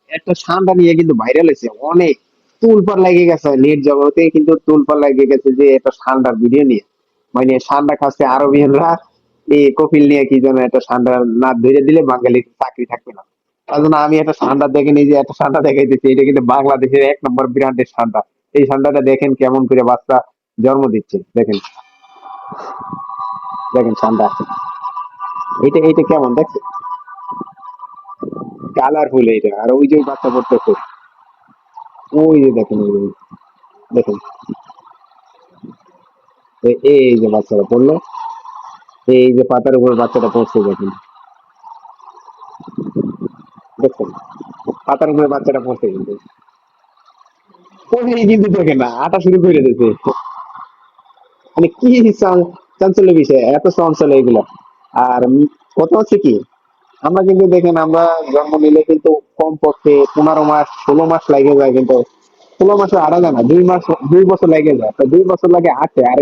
একটা ঠান্ডা নিয়ে কিন্তু ভাইরাল হয়েছে অনেক, তুলপার লাগিয়ে গেছে নেট জগতে, কিন্তু তুলপার লাগিয়ে গেছে যে একটা ঠান্ডার ভিডিও নিয়ে, মানে ঠান্ডা খাচ্ছে আরবিয়ানরা, এই কপিল নিয়ে কি যেন একটা ঠান্ডা না ধরে দিলে বাঙালির চাকরি থাকবে না। তার জন্য আমি একটা ঠান্ডা দেখে নিই, যে একটা ঠান্ডা দেখাইতেছি, এটা কিন্তু বাংলাদেশের 1 নম্বর ব্র্যান্ডের ঠান্ডা। এই ঠান্ডাটা দেখেন কেমন করে বাচ্চা জন্ম দিচ্ছে, দেখেন, দেখেন ঠান্ডা, এটা এটা কেমন দেখছেন, কালারফুল এইটা, আর ওই যে বাচ্চা পড়তেছে, ওই যে দেখেন, ওই যে দেখেন, এই যে বাচ্চাটা পড়লো, এই যে পাতার উপর বাচ্চাটা পড়ছে, দেখেন, দেখছেন, পাতার উপরে বাচ্চাটা পড়ছে কিন্তু, পড়েই কিন্তু দেখে না, আটা শুরু করে দিয়েছে। মানে কি চাঞ্চল্য বিষয়, এত চঞ্চল এগুলো। আর কথা হচ্ছে কি, আমরা কিন্তু দেখেন, আমরা জন্ম নিলে কিন্তু কমপক্ষে 15 মাস 16 মাস লাগে যায়, কিন্তু 16 মাসে আড়া যায় না, 2 মাস 2 বছর লেগে যায়, তো 2 বছর লাগে আটে। আর